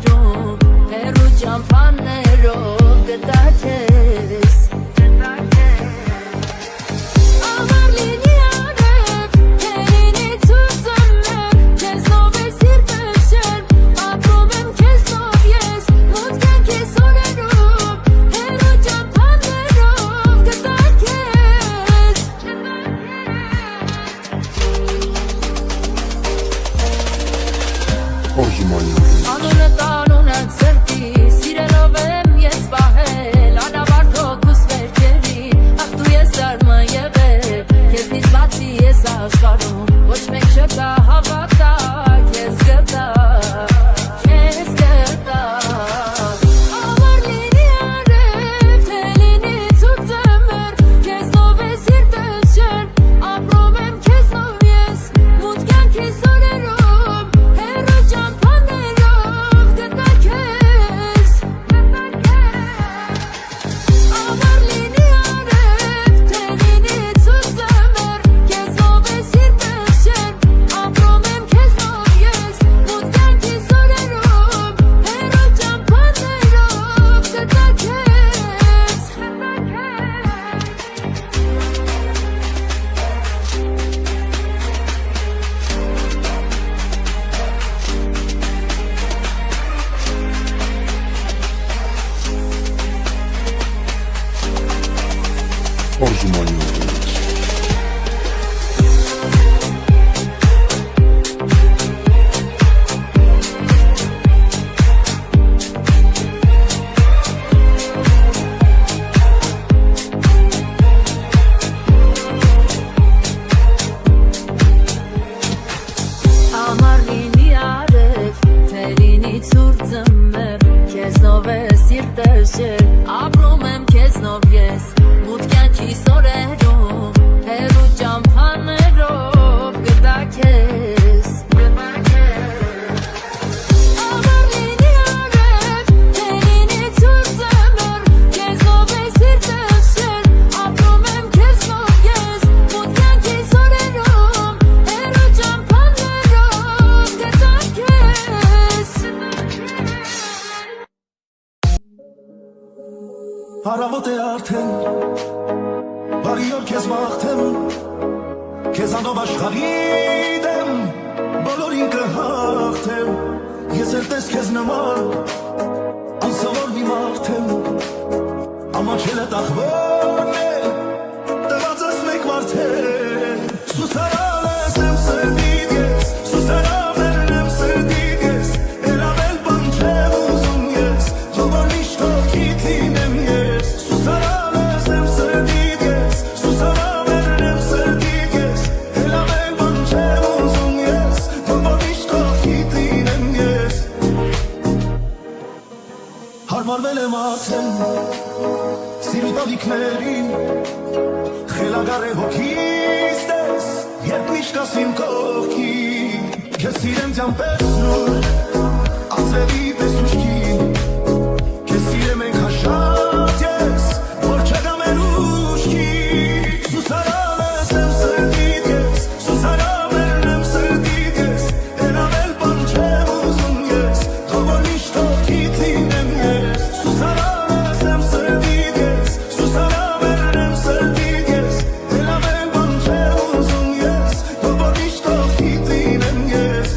սորերում հեռու ճամփաներով գտա քեզ Ամառ լինի արև Քերինի ցույցըմեր Քեզնով է սիրտը շեր Ապրում եմ քեզնով ես Մուտքան քեզ սորերում Հեռու ճամփաներով գտա քեզ Անունը տանուն են սրտի Սիրելով եմ ես պահել Անավարտով դուս վերջերի Ախ դու ես արմը եղել Քեզնից բացի ես աշխարհում Ոչ մեկ չկա հավատա Քեզ գտա Ամառ լինի արև Թե լինի ցույցըմեր Քեզնով է սիրտը շեր Ապրում եմ քեզնով ես Մուտքան քեզ սորերում Հեռու ճամփաներով գտա քեզ Ամառ լինի արև Թե լինի ցույցըմեր Քեզնով է սիրտը շեր Ապրում եմ քեզնով ես Մուտքան քեզ սորերում Հեռու ճամփաներով գտա քեզ Ամառ լինի արև, թե լինի ցուրտ ձմեռ, քեզնով է սիրտը շեր, ապրում եմ քեզնով ես, մուտքանքի սորերում, հեռու ճամփաներով գտա քեզ Ամառ լինի արև, թե լինի ցուրտ ձմեռ, քեզնով է սիրտը շեր, ապրում եմ քեզնով ես, մուտքանքի սորերում, հեռու ճամփաներով գտա քեզ Հարավոտ է արդեն Բարի օր քեզ մաղթեմ Քեզանով աշխարհի դեմ Բոլորին կհաղթեմ Ես էլ տես քեզ նման Անսովոր մի մարդ եմ Ամաչելը տախվորն է Տված ես մեկ մարդել Սուսարան ես եմ սրդիդ ես Սուսարան եմ սրդիդ ես Էլավել բան չեմ ուզում ես Թողոր միշտով քիթ լինեմ ես Սուսարան ես եմ սրդիդ ես Սուսարան եմ սրդիդ ես Էլավել բան չեմ ուզում ես Թողոր միշտով քիթ լինեմ ես Հարմարվել եմ արդեն Սիրու տավիքներին Խելագար է հոգիս դես Երբ միշտ ասիմ կողքի Քեզ սիրեմ ձյան պես նոր Անձրևի պես ուշքի Քեզ սիրեմ ենք հաշատ ես Որ չգամ են ուշքի Սուսարան ես եմ սրդիդ ես Սուսարան եմ սրդիդ ես Էլավել բան չեմ ուզում ես Թողոր միշտով քիթ լինեմ ես Սուսարան ես եմ սրդիդ ես Սուսարան եմ սրդիդ ես Էլավել բան չեմ ուզում ես Թողոր միշտով քիթ լինեմ ես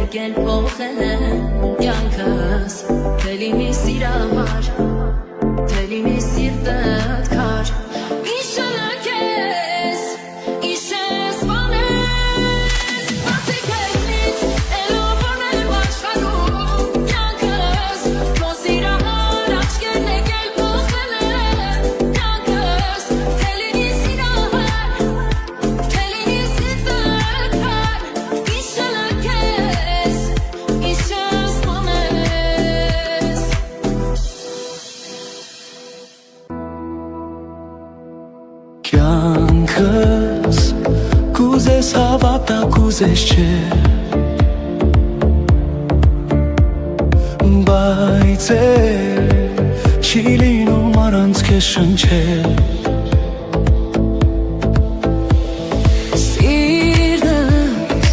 եկել փոխել են կյանքս Թելինի սիրամար Թելինի սիրտդ քար Իշանակես Իշես բանես Բացի քեզնից Էլովոն եմ աշխարհում Կյանքս Քո սիրամար աչքերն եկել փոխել են կյանքս Թելինի սիրամար Թելինի սիրտդ քար Իշանակես Իշես բանես Կյանքս կուզես հավատա կուզես չէ Բայց չի լինում առանց քեզ շնչել Սիրտս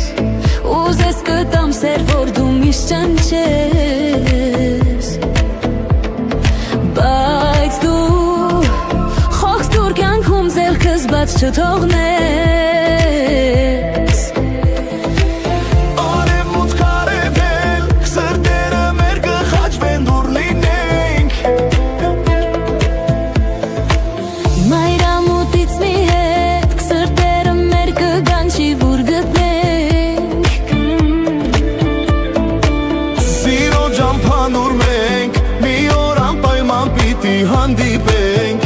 ուզես կտամ սեր որ դու միշտ ճանչես Բայց դու խոքս դուր կյանքում ձեռքս բաց չթողնես Արևմուտք արևել սրտերը մեր կխաչվեն դուր լինենք Մայրամուտից մի հետ սրտերը մեր կգան չի որ գտնենք Սիրո ջամփանուր մենք մի օր անպայման պիտի հանդիպենք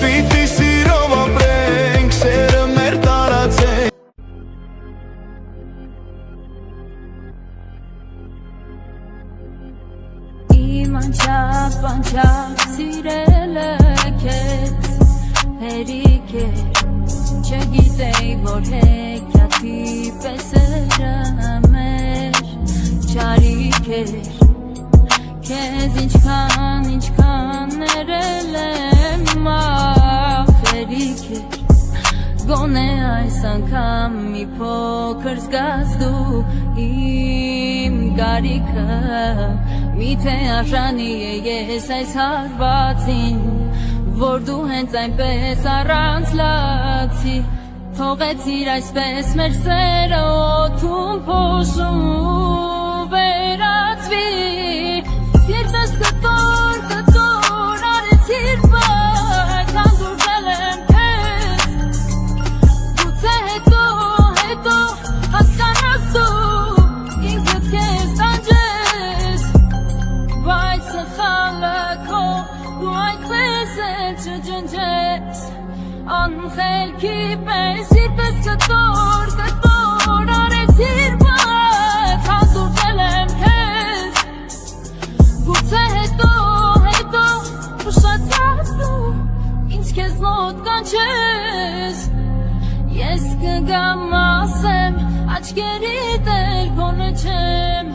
Պիտի սիրով ապրենք, սերը մեր տարածենք Իմ անչափ սիրելը քեզ հերիք է Չգիտեի, որ հեքիաթի պես era մեր չարիք էր Քեզ ինչքան ներել եմ ախերիք էր Գոնե այս անգամ մի փոքր զգաս դու իմ գարիքը Միթե արժանի է ես այս հարվածին Որ դու հենց այնպես առանց լացի Թողեցիր այսպես մեր սերը օդում փոշու վերածվի Սիրտս կտոր արեցիր բայց հանդուրժել եմ քեզ Գուցե հետո հասկանաս դու ինքդ քեզ տանջես Բայց սխալը քո դու այդպես էլ չջնջես Անխելքի պես սիրտս կտոր արեցիր բայց հանդուրժել եմ քեզ Գուցե հետո ուշացած դու ինձ քեզ մոտ կանչես Ես կգամ ասեմ աչքերիդ էլ քոնը չեմ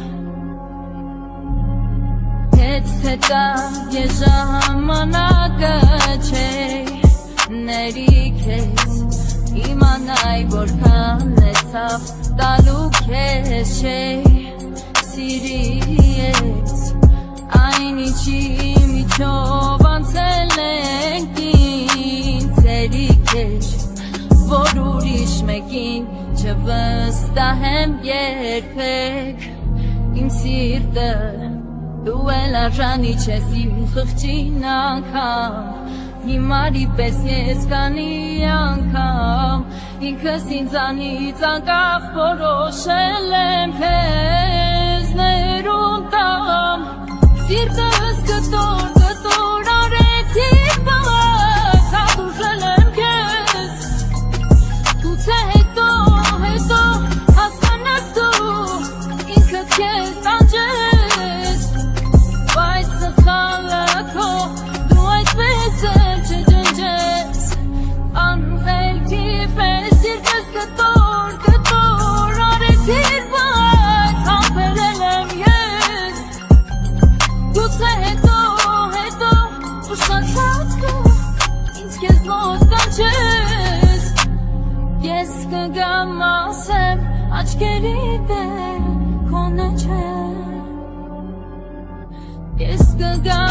Թե կա ես ժամանակը չէ Ների քեզ իմանայ որքան լեցավ տալու քեզ չէ Սիրի ես այն ինչի միջով անցել ենք ինձ հերիք էր Որ ուրիշ մեկին չվստահեմ երբեք Իմ սիրտը դու էլ արժանի չես իմ խղճին անգամ Հիմարի պես ես կանի անգամ Ինքս ինձանից անկախ որոշել եմ քեզ ներում տամ Սիրտս կտոր արեցիր բայց հանդուրժել եմ քեզ Գուցե հետո հասկանաս դու ինքդ քեզ տանջես Բայց սխալը քո դու այդպես էլ չջնջես Անխելքի պես սիրտս կտոր արեցիր բայց համբերել եմ ես Գուցե հետո ուշացած դու ինձ քեզ մոտ կանչես Ես կգամ ասեմ աչքերիդ էլ քոնը չեմ Ես կգամ